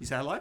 You say hello?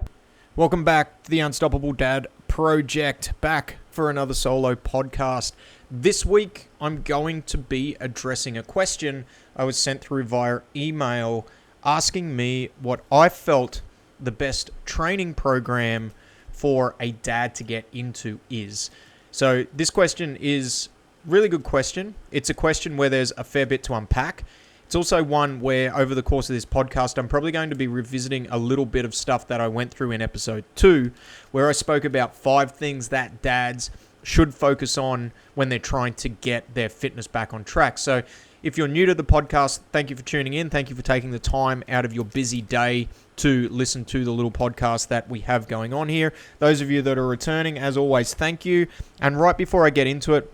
Welcome back to the Unstoppable Dad Project, back for another solo podcast. This week, I'm going to be addressing a question I was sent through via email asking me what I felt the best training program for a dad to get into is. So this question is a really good question. It's a question where there's a fair bit to unpack. It's also one where over the course of this podcast, I'm probably going to be revisiting a little bit of stuff that I went through in episode 2, where I spoke about 5 things that dads should focus on when they're trying to get their fitness back on track. So if you're new to the podcast, thank you for tuning in. Thank you for taking the time out of your busy day to listen to the little podcast that we have going on here. Those of you that are returning, as always, thank you. And right before I get into it,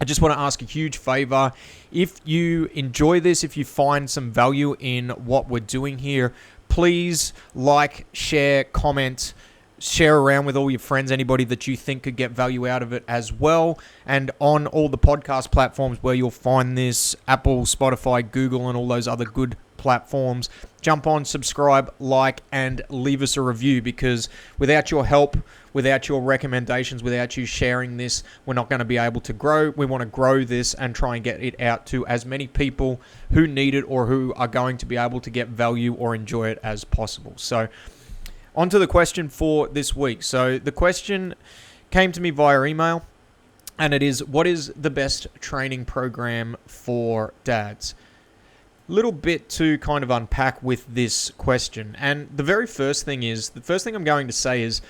I just want to ask a huge favor. If you enjoy this, if you find some value in what we're doing here, please like, share, comment, share around with all your friends, anybody that you think could get value out of it as well. And on all the podcast platforms where you'll find this, Apple, Spotify, Google, and all those other good platforms, jump on, subscribe, like, and leave us a review, because without your help, without your recommendations, without you sharing this, we're not going to be able to grow. We want to grow this and try and get it out to as many people who need it or who are going to be able to get value or enjoy it as possible. So on to the question for this week. So the question came to me via email, and it is, what is the best training program for dads? Little bit to kind of unpack with this question. And the first thing I'm going to say is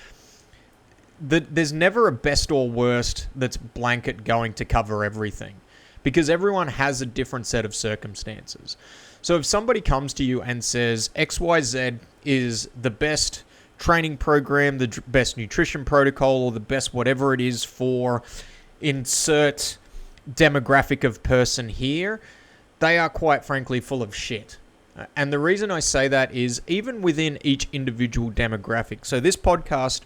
that there's never a best or worst that's blanket going to cover everything, because everyone has a different set of circumstances. So if somebody comes to you and says XYZ is the best training program, the best nutrition protocol, or the best whatever it is for insert demographic of person here, they are quite frankly full of shit. And the reason I say that is even within each individual demographic. So this podcast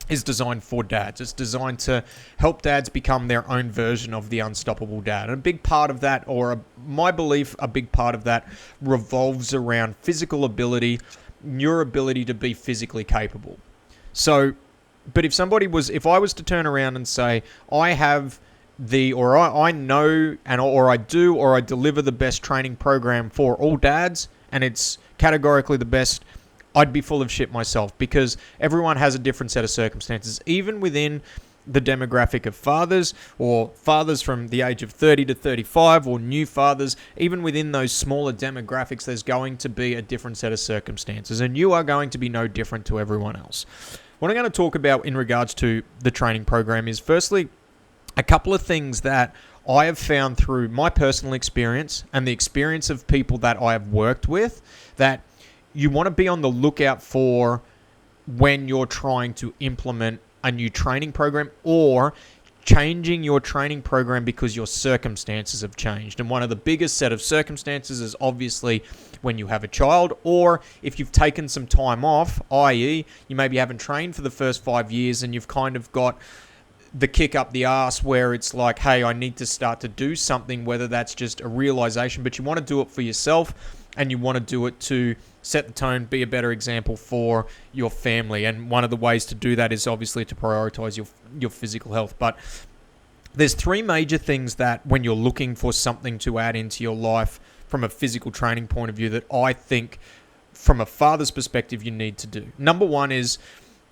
is designed for dads. It's designed to help dads become their own version of the unstoppable dad. And a big part of that, my belief, a big part of that revolves around physical ability, your ability to be physically capable. So, but if I was to turn around and say, I know I deliver the best training program for all dads, and it's categorically the best, I'd be full of shit myself, because everyone has a different set of circumstances. Even within the demographic of fathers, or fathers from the age of 30 to 35, or new fathers, even within those smaller demographics, there's going to be a different set of circumstances, and you are going to be no different to everyone else. What I'm going to talk about in regards to the training program is, firstly, a couple of things that I have found through my personal experience and the experience of people that I have worked with, that you want to be on the lookout for when you're trying to implement a new training program or changing your training program because your circumstances have changed. And one of the biggest set of circumstances is obviously when you have a child, or if you've taken some time off, i.e. you maybe haven't trained for the first 5 years and you've kind of got the kick up the ass where it's like, hey, I need to start to do something, whether that's just a realization, but you want to do it for yourself and you want to do it to set the tone, be a better example for your family. And one of the ways to do that is obviously to prioritize your physical health. But there's 3 major things that when you're looking for something to add into your life from a physical training point of view that I think from a father's perspective you need to do. Number 1 is,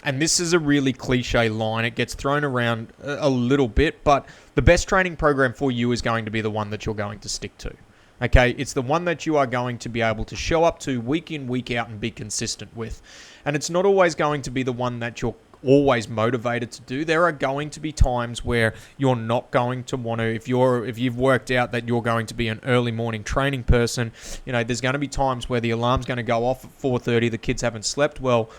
and this is a really cliche line, it gets thrown around a little bit, but the best training program for you is going to be the one that you're going to stick to. Okay, it's the one that you are going to be able to show up to week in, week out and be consistent with. And it's not always going to be the one that you're always motivated to do. There are going to be times where you're not going to want to, if you've worked out that you're going to be an early morning training person, there's going to be times where the alarm's going to go off at 4:30, the kids haven't slept well,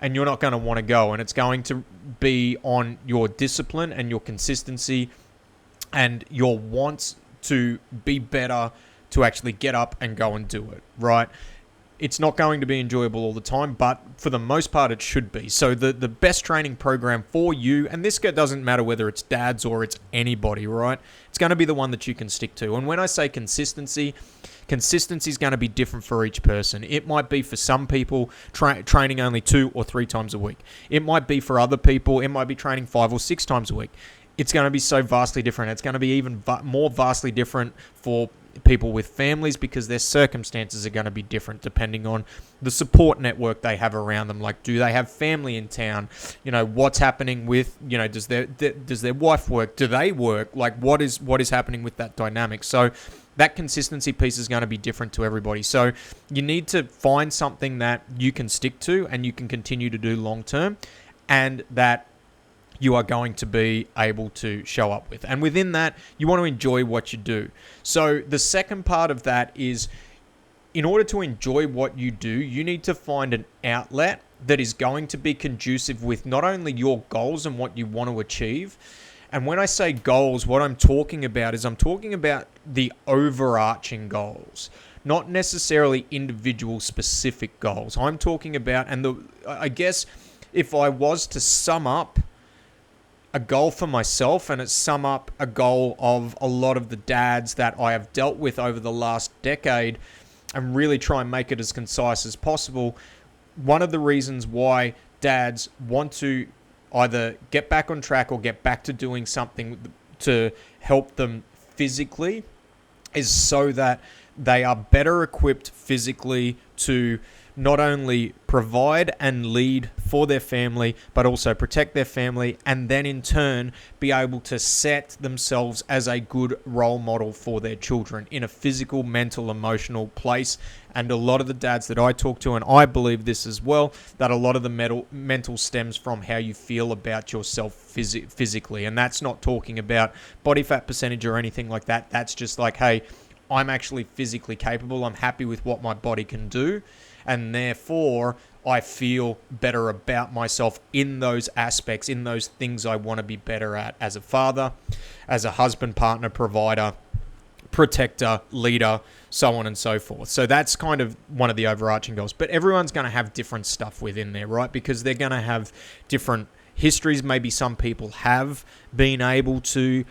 and you're not going to want to go. And it's going to be on your discipline and your consistency and your wants to be better to actually get up and go and do it, right? It's not going to be enjoyable all the time, but for the most part, it should be. So the best training program for you, and this doesn't matter whether it's dads or it's anybody, right? It's going to be the one that you can stick to. And when I say consistency, consistency is going to be different for each person. It might be for some people training only 2 or 3 times a week. It might be for other people, it might be training 5 or 6 times a week. It's going to be so vastly different. It's going to be even more vastly different for people with families because their circumstances are going to be different depending on the support network they have around them. Like, do they have family in town? What's happening with, does their wife work? Do they work? Like, what is happening with that dynamic? So that consistency piece is going to be different to everybody. So you need to find something that you can stick to and you can continue to do long term, and that you are going to be able to show up with. And within that, you want to enjoy what you do. So the second part of that is, in order to enjoy what you do, you need to find an outlet that is going to be conducive with not only your goals and what you want to achieve. And when I say goals, what I'm talking about is I'm talking about the overarching goals, not necessarily individual specific goals. I'm talking about, I guess if I was to sum up a goal for myself, and it's sum up a goal of a lot of the dads that I have dealt with over the last decade, and really try and make it as concise as possible. One of the reasons why dads want to either get back on track or get back to doing something to help them physically is so that they are better equipped physically to not only provide and lead for their family, but also protect their family, and then in turn be able to set themselves as a good role model for their children in a physical, mental, emotional place. And a lot of the dads that I talk to, and I believe this as well, that a lot of the mental stems from how you feel about yourself physically. And that's not talking about body fat percentage or anything like that. That's just like, hey, I'm actually physically capable. I'm happy with what my body can do. And therefore, I feel better about myself in those aspects, in those things I want to be better at as a father, as a husband, partner, provider, protector, leader, so on and so forth. So that's kind of one of the overarching goals. But everyone's going to have different stuff within there, right? Because they're going to have different histories. Maybe some people have been able to,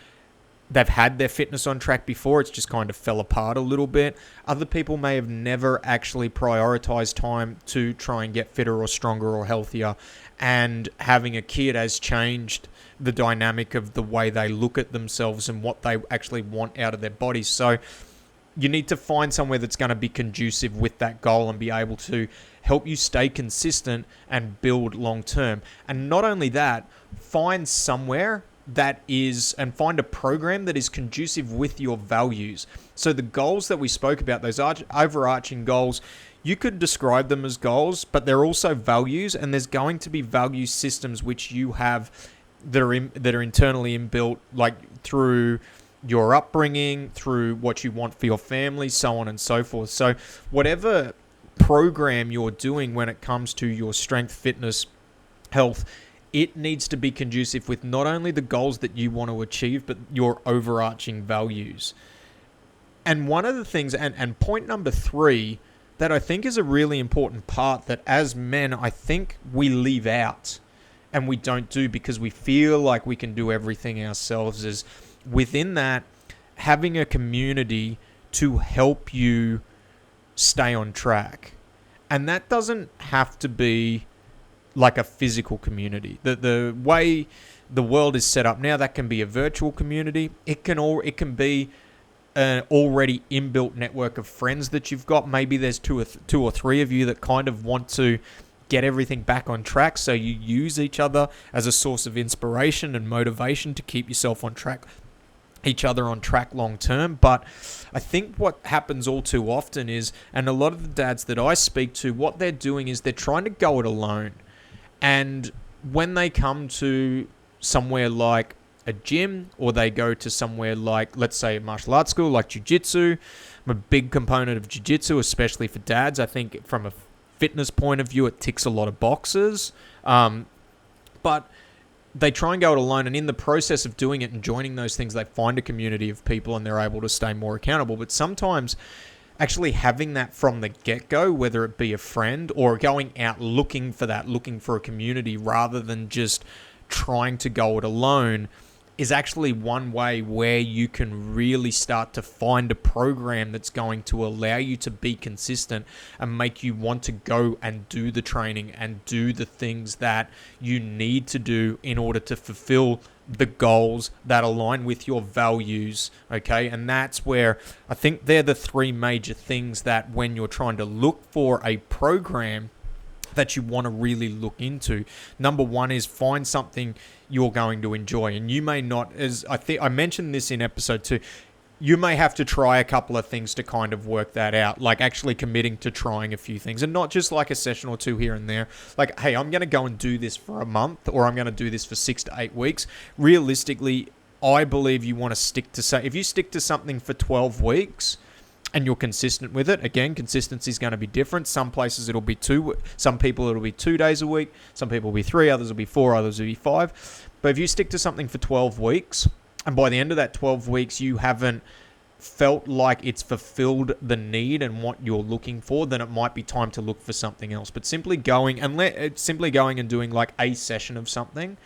they've had their fitness on track before, it's just kind of fell apart a little bit. Other people may have never actually prioritized time to try and get fitter or stronger or healthier, and having a kid has changed the dynamic of the way they look at themselves and what they actually want out of their bodies. So you need to find somewhere that's going to be conducive with that goal and be able to help you stay consistent and build long term. And not only that, find somewhere that is, and find a program that is conducive with your values. So the goals that we spoke about, those overarching goals, you could describe them as goals, but they're also values, and there's going to be value systems which you have that are internally inbuilt, like through your upbringing, through what you want for your family, so on and so forth. So whatever program you're doing when it comes to your strength, fitness, health, it needs to be conducive with not only the goals that you want to achieve, but your overarching values. And one of the things, and point number 3, that I think is a really important part that as men, I think we leave out and we don't do because we feel like we can do everything ourselves, is within that, having a community to help you stay on track. And that doesn't have to be like a physical community. The way the world is set up now, that can be a virtual community. It can be an already inbuilt network of friends that you've got. Maybe there's two or three of you that kind of want to get everything back on track, so you use each other as a source of inspiration and motivation to keep yourself on track, each other on track long term. But I think what happens all too often is, and a lot of the dads that I speak to, what they're doing is they're trying to go it alone. And when they come to somewhere like a gym, or they go to somewhere like, let's say, a martial arts school like jiu-jitsu, I'm a big component of jiu-jitsu, especially for dads. I think from a fitness point of view, it ticks a lot of boxes. But they try and go it alone, and in the process of doing it and joining those things, they find a community of people and they're able to stay more accountable. But sometimes actually having that from the get-go, whether it be a friend or going out looking for a community rather than just trying to go it alone, is actually one way where you can really start to find a program that's going to allow you to be consistent and make you want to go and do the training and do the things that you need to do in order to fulfill the goals that align with your values, okay? And that's where I think they're the three major things that when you're trying to look for a program that you want to really look into. Number one is find something you're going to enjoy. And you may not, as I think I mentioned this in episode 2, you may have to try a couple of things to kind of work that out, like actually committing to trying a few things and not just like a session or two here and there. Like, hey, I'm going to go and do this for a month, or I'm going to do this for 6 to 8 weeks. Realistically, I believe you want to stick to, say, if you stick to something for 12 weeks, and you're consistent with it. Again, consistency is going to be different. Some places it'll be 2, some people it'll be 2 days a week, some people will be 3, others will be 4, others will be 5. But if you stick to something for 12 weeks, and by the end of that 12 weeks you haven't felt like it's fulfilled the need and what you're looking for, then it might be time to look for something else. But simply going and doing like a session of something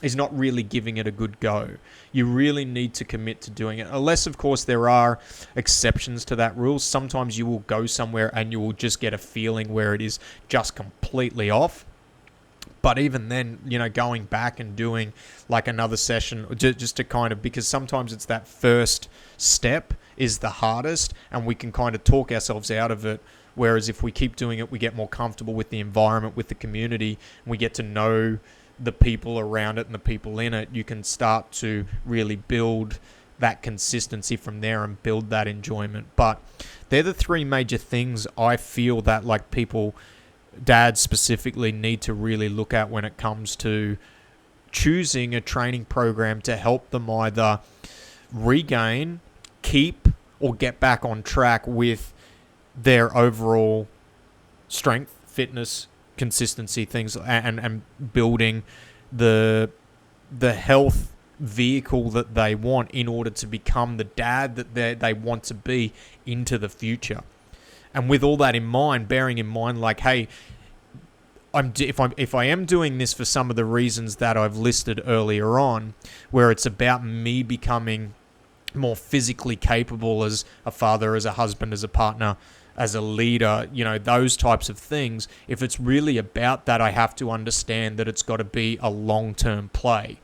is not really giving it a good go. You really need to commit to doing it. Unless, of course, there are exceptions to that rule. Sometimes you will go somewhere and you will just get a feeling where it is just completely off. But even then, going back and doing like another session just to kind of, because sometimes it's that first step is the hardest and we can kind of talk ourselves out of it. Whereas if we keep doing it, we get more comfortable with the environment, with the community, and we get to know the people around it and the people in it. You can start to really build that consistency from there and build that enjoyment. But they're the three major things I feel that like people, dads specifically, need to really look at when it comes to choosing a training program to help them either regain, keep, or get back on track with their overall strength, fitness, consistency things, and building the health vehicle that they want in order to become the dad that they want to be into the future. And with all that in mind, bearing in mind, like, hey, if I am doing this for some of the reasons that I've listed earlier on, where it's about me becoming more physically capable as a father, as a husband, as a partner, as a leader, those types of things, if it's really about that, I have to understand that it's got to be a long-term play.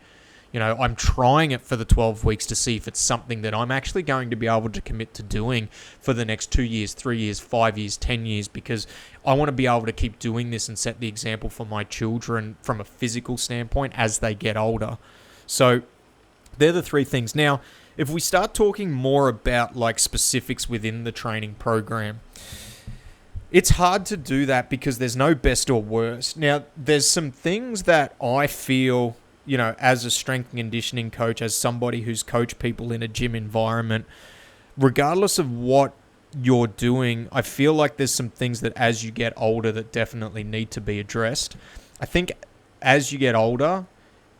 I'm trying it for the 12 weeks to see if it's something that I'm actually going to be able to commit to doing for the next 2 years, 3 years, 5 years, 10 years, because I want to be able to keep doing this and set the example for my children from a physical standpoint as they get older. So they're the three things. Now, if we start talking more about like specifics within the training program, it's hard to do that because there's no best or worst. Now, there's some things that I feel, as a strength and conditioning coach, as somebody who's coached people in a gym environment, regardless of what you're doing, I feel like there's some things that as you get older that definitely need to be addressed. I think as you get older,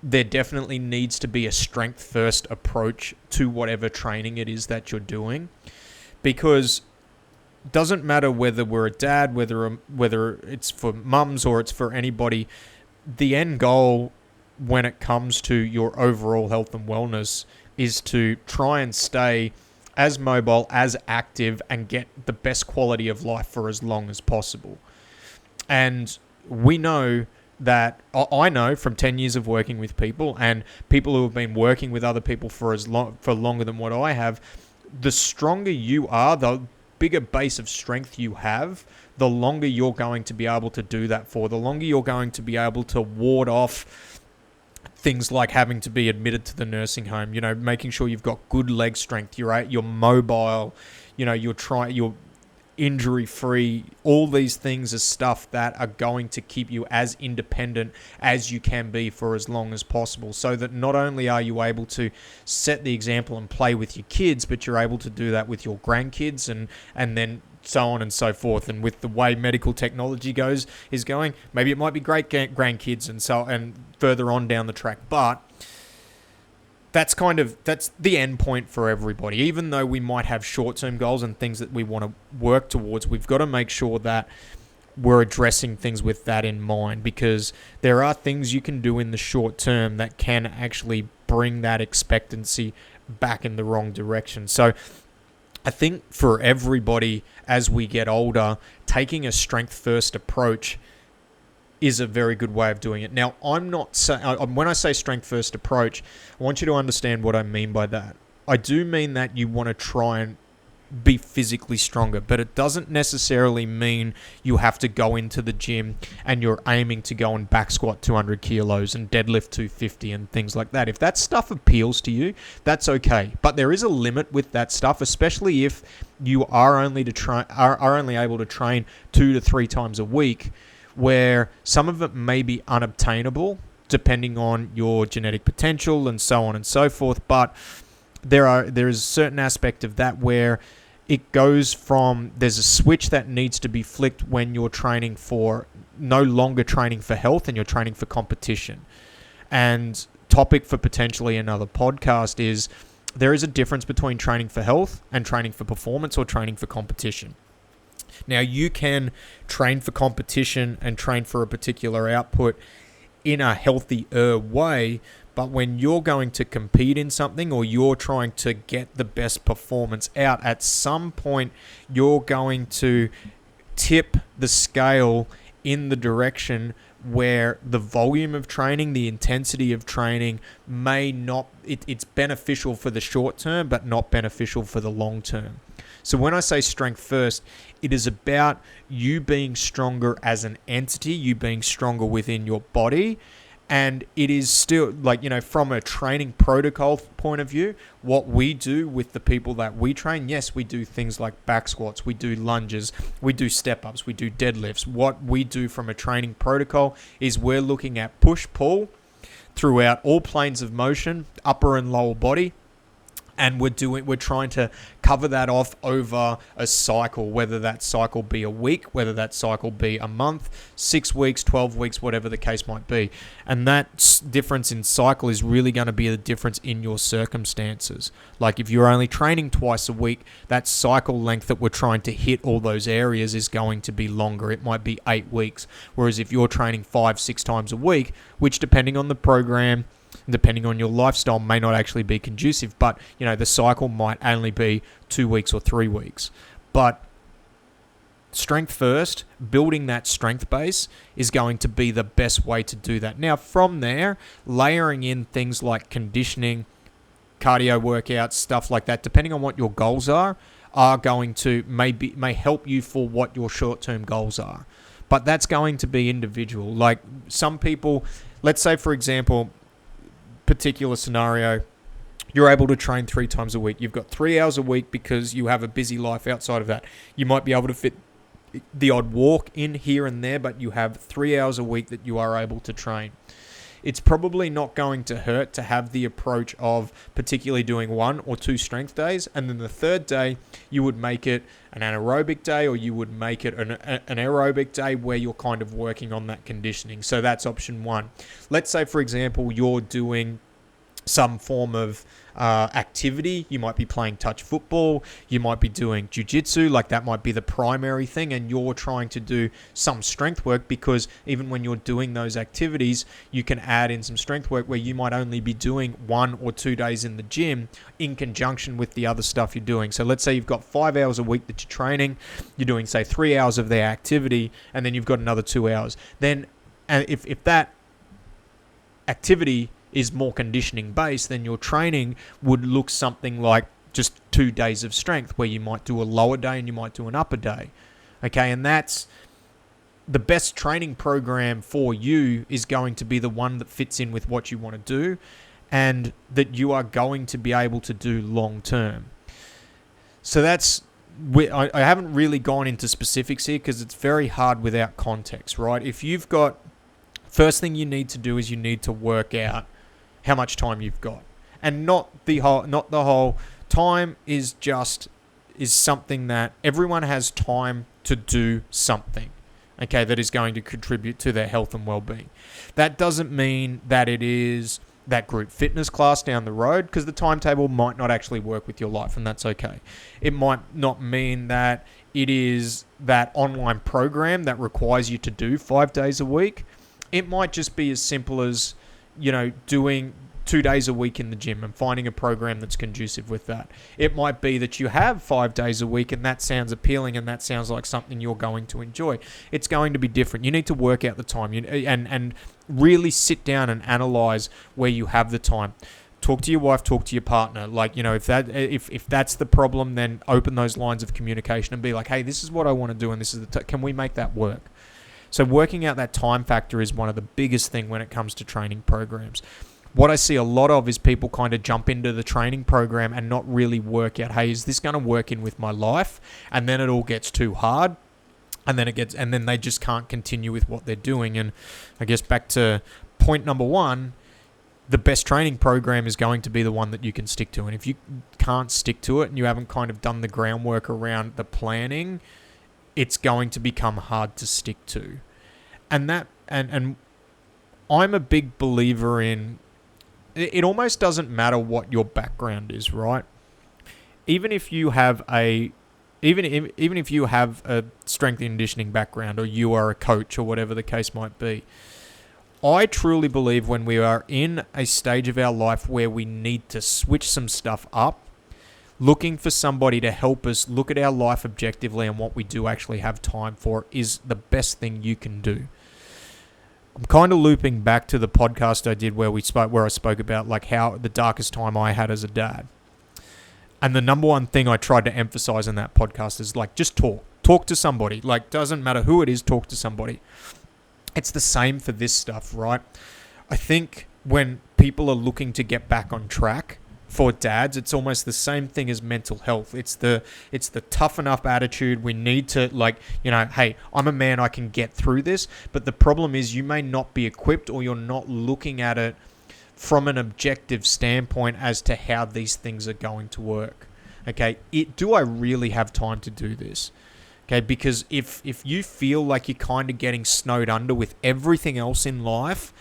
there definitely needs to be a strength-first approach to whatever training it is that you're doing, because it doesn't matter whether we're a dad, whether it's for mums or it's for anybody, the end goal when it comes to your overall health and wellness is to try and stay as mobile, as active, and get the best quality of life for as long as possible. And we know that, I know from 10 years of working with people and people who have been working with other people for longer than what I have, the stronger you are, the bigger base of strength you have, the longer you're going to be able to do that for, the longer you're going to be able to ward off things like having to be admitted to the nursing home, making sure you've got good leg strength, you're mobile, you're injury-free. All these things are stuff that are going to keep you as independent as you can be for as long as possible, so that not only are you able to set the example and play with your kids, but you're able to do that with your grandkids and then so on and so forth. And with the way medical technology is going, maybe it might be great grandkids and further on down the track, but that's the end point for everybody. Even though we might have short-term goals and things that we want to work towards, we've got to make sure that we're addressing things with that in mind, because there are things you can do in the short term that can actually bring that expectancy back in the wrong direction. So I think for everybody as we get older, taking a strength first approach is a very good way of doing it. Now, I'm not saying, when I say strength first approach, I want you to understand what I mean by that. I do mean that you want to try and be physically stronger, but it doesn't necessarily mean you have to go into the gym and you're aiming to go and back squat 200 kilos and deadlift 250 and things like that. If that stuff appeals to you, that's okay. But there is a limit with that stuff, especially if you are only able to train 2 to 3 times a week, where some of it may be unobtainable depending on your genetic potential and so on and so forth. But there is a certain aspect of that where it goes from, there's a switch that needs to be flicked when you're training for, no longer training for health and you're training for competition. And topic for potentially another podcast is, there is a difference between training for health and training for performance or training for competition. Now, you can train for competition and train for a particular output in a healthier way, but when you're going to compete in something or you're trying to get the best performance out, at some point you're going to tip the scale in the direction where the volume of training, the intensity of training may not, it's beneficial for the short term, but not beneficial for the long term. So when I say strength first, it is about you being stronger as an entity, you being stronger within your body. And it is still, like, from a training protocol point of view, what we do with the people that we train, yes, we do things like back squats, we do lunges, we do step-ups, we do deadlifts. What we do from a training protocol is we're looking at push-pull throughout all planes of motion, upper and lower body. And we're trying to cover that off over a cycle, whether that cycle be a week, whether that cycle be a month, 6 weeks, 12 weeks, whatever the case might be. And that difference in cycle is really going to be the difference in your circumstances. Like if you're only training twice a week, that cycle length that we're trying to hit all those areas is going to be longer. It might be 8 weeks. Whereas if you're training 5-6 times a week, which depending on the program, depending on your lifestyle, may not actually be conducive, but the cycle might only be 2 weeks or 3 weeks. But strength first, building that strength base is going to be the best way to do that. Now, from there, layering in things like conditioning, cardio workouts, stuff like that, depending on what your goals are going to may help you for what your short-term goals are. But that's going to be individual. Like some people, let's say, for example, particular scenario, you're able to train 3 times a week. You've got 3 hours a week because you have a busy life outside of that. You might be able to fit the odd walk in here and there, but you have 3 hours a week that you are able to train. It's probably not going to hurt to have the approach of particularly doing 1 or 2 strength days, and then the third day you would make it an anaerobic day, or you would make it an aerobic day where you're kind of working on that conditioning. So that's option 1. Let's say, for example, you're doing some form of activity. You might be playing touch football, you might be doing jiu-jitsu, like that might be the primary thing, and you're trying to do some strength work, because even when you're doing those activities, you can add in some strength work where you might only be doing 1 or 2 days in the gym in conjunction with the other stuff you're doing. So let's say you've got 5 hours a week that you're training, you're doing say 3 hours of their activity, and then you've got another 2 hours. Then if that activity is more conditioning based, then your training would look something like just 2 days of strength, where you might do a lower day and you might do an upper day. Okay, and that's the best training program for you, is going to be the one that fits in with what you want to do and that you are going to be able to do long term. So that's, I haven't really gone into specifics here because it's very hard without context, right? If you've got, first thing you need to do is you need to work out how much time you've got, and not the whole time is something that everyone has time to do something, okay, that is going to contribute to their health and well-being. That doesn't mean that it is that group fitness class down the road, because the timetable might not actually work with your life, and that's okay. It might not mean that it is that online program that requires you to do 5 days a week. It might just be as simple as doing 2 days a week in the gym and finding a program that's conducive with that. It might be that you have 5 days a week and that sounds appealing and that sounds like something you're going to enjoy. It's going to be different. You need to work out the time and really sit down and analyze where you have the time. Talk to your wife, talk to your partner. Like, if that's the problem, then open those lines of communication and be like, hey, this is what I want to do and this is can we make that work? So working out that time factor is one of the biggest thing when it comes to training programs. What I see a lot of is people kind of jump into the training program and not really work out, hey, is this going to work in with my life? And then it all gets too hard. And then they just can't continue with what they're doing. And I guess back to point number 1, the best training program is going to be the one that you can stick to. And if you can't stick to it and you haven't kind of done the groundwork around the planning, it's going to become hard to stick to. And I'm a big believer in, it almost doesn't matter what your background is, right? Even if you have a strength and conditioning background, or you are a coach, or whatever the case might be, I truly believe when we are in a stage of our life where we need to switch some stuff up, looking for somebody to help us look at our life objectively and what we do actually have time for is the best thing you can do. I'm kind of looping back to the podcast I did where I spoke about like how the darkest time I had as a dad. And the number one thing I tried to emphasize in that podcast is like, just talk to somebody. Like, doesn't matter who it is, talk to somebody. It's the same for this stuff, right? I think when people are looking to get back on track for dads, it's almost the same thing as mental health. It's the toughen up attitude. We need to hey, I'm a man, I can get through this. But the problem is you may not be equipped, or you're not looking at it from an objective standpoint as to how these things are going to work. Okay, do I really have time to do this? Okay, because if you feel like you're kind of getting snowed under with everything else in life,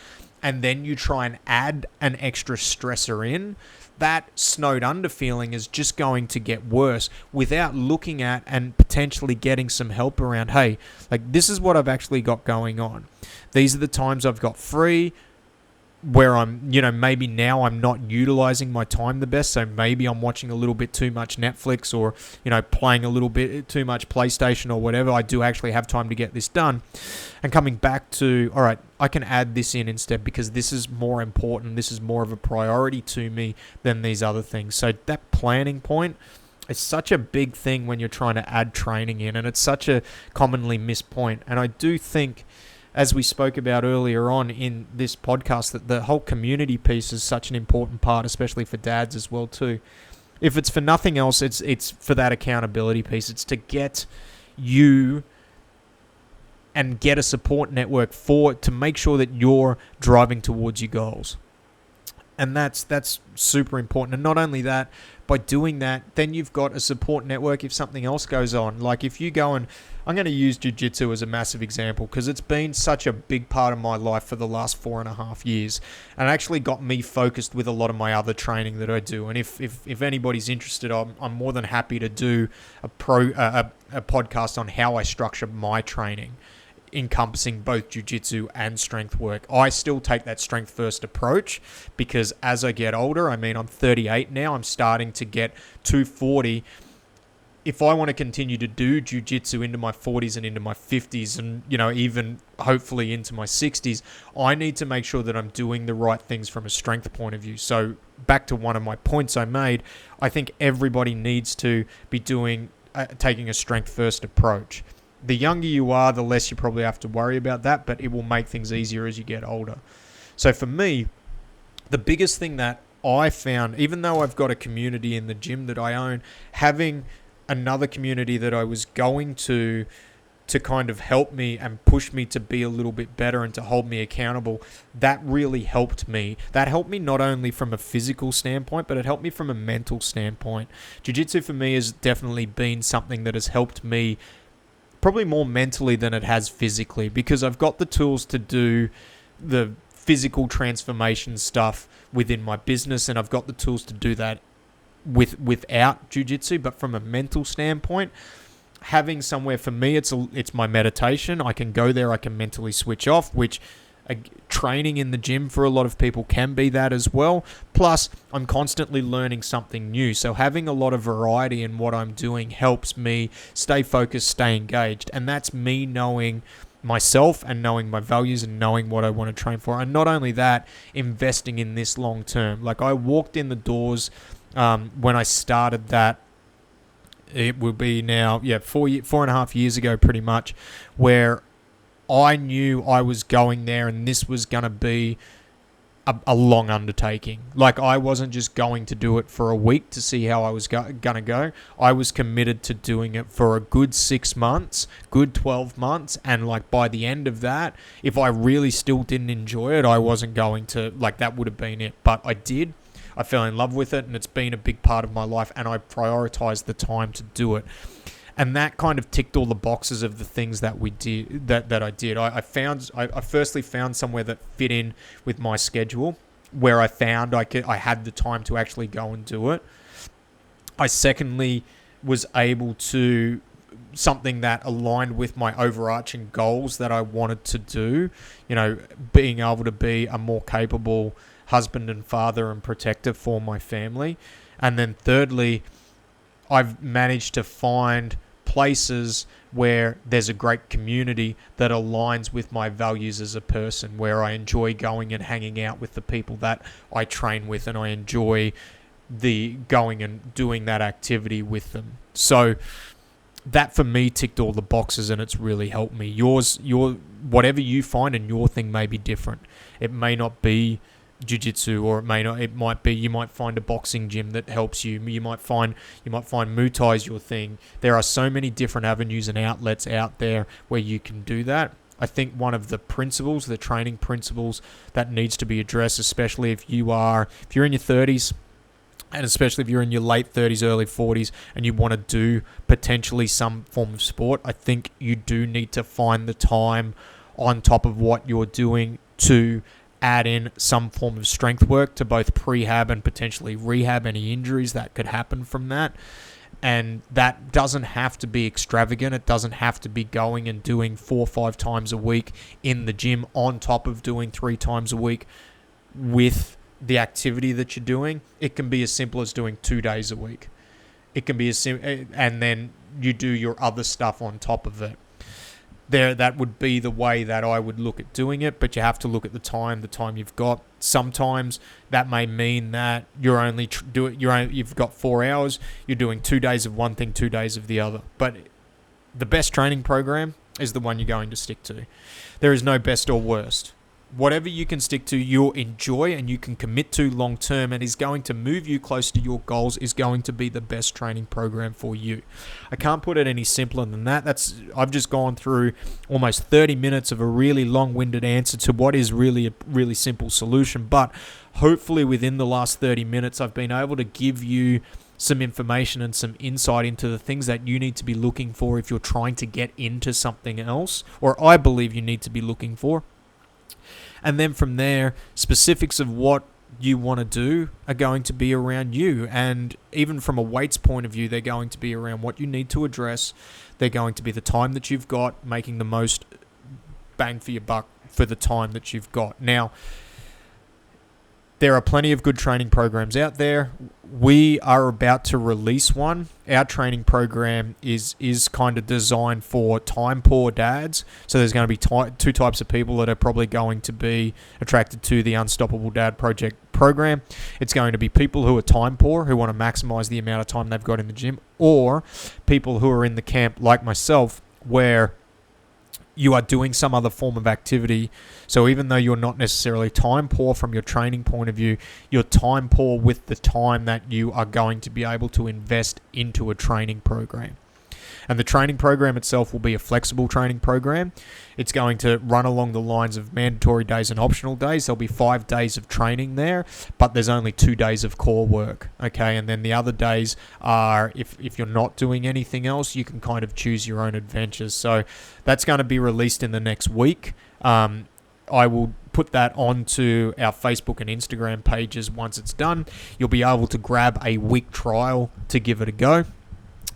and then you try and add an extra stressor in, that snowed under feeling is just going to get worse without looking at and potentially getting some help around, hey, like this is what I've actually got going on. These are the times I've got free where I'm, maybe now I'm not utilizing my time the best. So maybe I'm watching a little bit too much Netflix or, playing a little bit too much PlayStation or whatever. I do actually have time to get this done. And coming back to, all right, I can add this in instead because this is more important. This is more of a priority to me than these other things. So that planning point is such a big thing when you're trying to add training in, and it's such a commonly missed point. And I do think, as we spoke about earlier on in this podcast, that the whole community piece is such an important part, especially for dads as well too. If it's for nothing else, it's for that accountability piece. It's to get you and get a support network to make sure that you're driving towards your goals. And that's super important. And not only that, by doing that, then you've got a support network if something else goes on. Like if you go and, I'm going to use jiu-jitsu as a massive example because it's been such a big part of my life for the last 4.5 years, and actually got me focused with a lot of my other training that I do. And if anybody's interested, I'm more than happy to do a podcast on how I structure my training, encompassing both jiu-jitsu and strength work. I still take that strength first approach because as I get older, I'm 38 now, I'm starting to get to 40. If I want to continue to do jiu-jitsu into my 40s and into my 50s and, even hopefully into my 60s, I need to make sure that I'm doing the right things from a strength point of view. So back to one of my points I made, I think everybody needs to be taking a strength first approach. The younger you are, the less you probably have to worry about that, but it will make things easier as you get older. So for me, the biggest thing that I found, even though I've got a community in the gym that I own, having another community that I was going to kind of help me and push me to be a little bit better and to hold me accountable, that really helped me. That helped me not only from a physical standpoint, but it helped me from a mental standpoint. Jiu-jitsu for me has definitely been something that has helped me probably more mentally than it has physically, because I've got the tools to do the physical transformation stuff within my business, and I've got the tools to do that without jiu-jitsu. But from a mental standpoint, having somewhere, for me, it's my meditation. I can go there, I can mentally switch off, which Training in the gym for a lot of people can be that as well. Plus, I'm constantly learning something new. So having a lot of variety in what I'm doing helps me stay focused, stay engaged. And that's me knowing myself and knowing my values and knowing what I want to train for. And not only that, investing in this long term. Like I walked in the doors when I started that. It will be now, 4.5 years ago pretty much, where I knew I was going there and this was going to be a long undertaking. Like I wasn't just going to do it for a week to see how I was going to go. I was committed to doing it for a good 6 months, good 12 months. And like by the end of that, if I really still didn't enjoy it, I wasn't going to, like that would have been it. But I did. I fell in love with it and it's been a big part of my life and I prioritized the time to do it. And that kind of ticked all the boxes of the things that we did. That I did. I firstly found somewhere that fit in with my schedule, where I found I had the time to actually go and do it. I secondly was able to something that aligned with my overarching goals that I wanted to do. You know, being able to be a more capable husband and father and protector for my family. And then thirdly, I've managed to find places where there's a great community that aligns with my values as a person, where I enjoy going and hanging out with the people that I train with, and I enjoy the going and doing that activity with them. So that for me ticked all the boxes and it's really helped me. Whatever you find in your thing may be different. It may not be jiu-jitsu, or it might be you might find a boxing gym that helps you. You might find Muay Thai is your thing. There are so many different avenues and outlets out there where you can do that. I think one of the principles, the training principles that needs to be addressed, especially if you're in your 30s, and especially if you're in your late 30s, early 40s, and you want to do potentially some form of sport, I think you do need to find the time on top of what you're doing to add in some form of strength work to both prehab and potentially rehab any injuries that could happen from that. And that doesn't have to be extravagant. It doesn't have to be going and doing 4 or 5 times a week in the gym on top of doing 3 times a week with the activity that you're doing. It can be as simple as doing 2 days a week. It can be and then you do your other stuff on top of it. That would be the way that I would look at doing it, but you have to look at the time you've got. Sometimes that may mean that you've got 4 hours, you're doing 2 days of one thing, 2 days of the other. But the best training program is the one you're going to stick to. There is no best or worst. Whatever you can stick to, you'll enjoy and you can commit to long term and is going to move you close to your goals is going to be the best training program for you. I can't put it any simpler than that. I've just gone through almost 30 minutes of a really long-winded answer to what is really a really simple solution, but hopefully within the last 30 minutes I've been able to give you some information and some insight into the things that you need to be looking for if you're trying to get into something else, or I believe you need to be looking for. And then from there, specifics of what you want to do are going to be around you. And even from a weights point of view, they're going to be around what you need to address. They're going to be the time that you've got, making the most bang for your buck for the time that you've got. Now, there are plenty of good training programs out there. We are about to release one. Our training program is kind of designed for time-poor dads. So there's going to be 2 types of people that are probably going to be attracted to the Unstoppable Dad Project program. It's going to be people who are time-poor, who want to maximize the amount of time they've got in the gym, or people who are in the camp like myself, where you are doing some other form of activity. So even though you're not necessarily time poor from your training point of view, you're time poor with the time that you are going to be able to invest into a training program. And the training program itself will be a flexible training program. It's going to run along the lines of mandatory days and optional days. There'll be 5 days of training there, but there's only 2 days of core work. Okay, and then the other days are, if you're not doing anything else, you can kind of choose your own adventures. So that's going to be released in the next week. I will put that onto our Facebook and Instagram pages once it's done. You'll be able to grab a week trial to give it a go.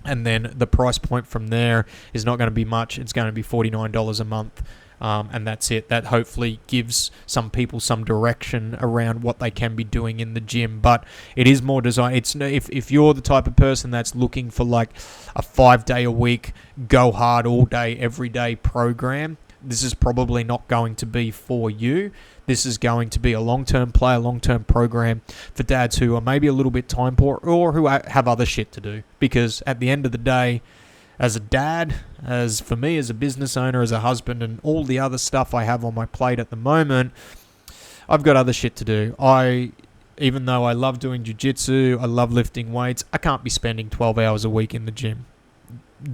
And then the price point from there is not going to be much. It's going to be $49 a month And that's it. That hopefully gives some people some direction around what they can be doing in the gym. But it is more designed. It's if you're the type of person that's looking for like a 5-day-a-week, go hard all day, every day program, this is probably not going to be for you. This is going to be a long-term play, a long-term program for dads who are maybe a little bit time poor or who have other shit to do. Because at the end of the day, as a dad, as for me, as a business owner, as a husband, and all the other stuff I have on my plate at the moment, I've got other shit to do. Even though I love doing jiu-jitsu, I love lifting weights, I can't be spending 12 hours a week in the gym.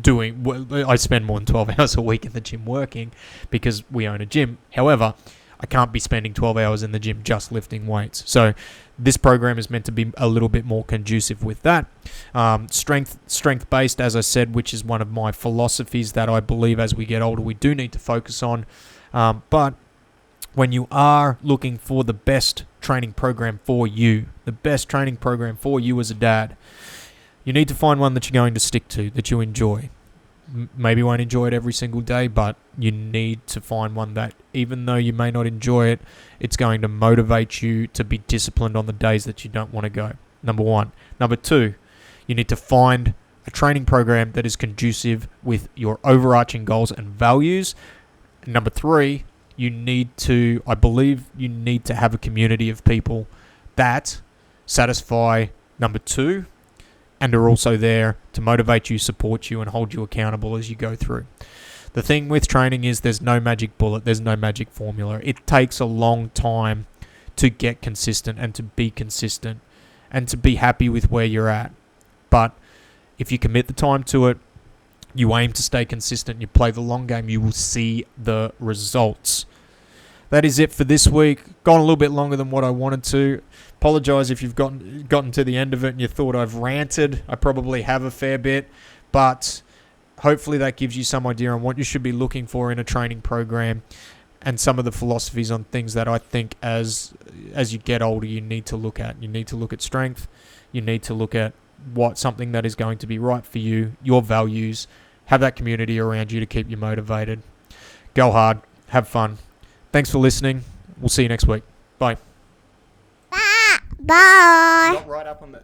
I spend more than 12 hours a week in the gym working because we own a gym. However, I can't be spending 12 hours in the gym just lifting weights. So this program is meant to be a little bit more conducive with that. Strength-based, as I said, which is one of my philosophies that I believe as we get older we do need to focus on. But when you are looking for the best training program for you, the best training program for you as a dad, you need to find one that you're going to stick to, that you enjoy. Maybe you won't enjoy it every single day, but you need to find one that, even though you may not enjoy it, it's going to motivate you to be disciplined on the days that you don't want to go. Number one. Number two, you need to find a training program that is conducive with your overarching goals and values. Number three, I believe you need to have a community of people that satisfy number two, and are also there to motivate you, support you, and hold you accountable as you go through. The thing with training is there's no magic bullet, there's no magic formula. It takes a long time to get consistent and to be consistent and to be happy with where you're at. But if you commit the time to it, you aim to stay consistent, you play the long game, you will see the results. That is it for this week. Gone a little bit longer than what I wanted to. Apologise if you've gotten to the end of it and you thought I've ranted. I probably have a fair bit, but hopefully that gives you some idea on what you should be looking for in a training program and some of the philosophies on things that I think as you get older you need to look at. You need to look at strength. You need to look at something that is going to be right for you, your values. Have that community around you to keep you motivated. Go hard. Have fun. Thanks for listening. We'll see you next week. Bye. Bye. Not right up on the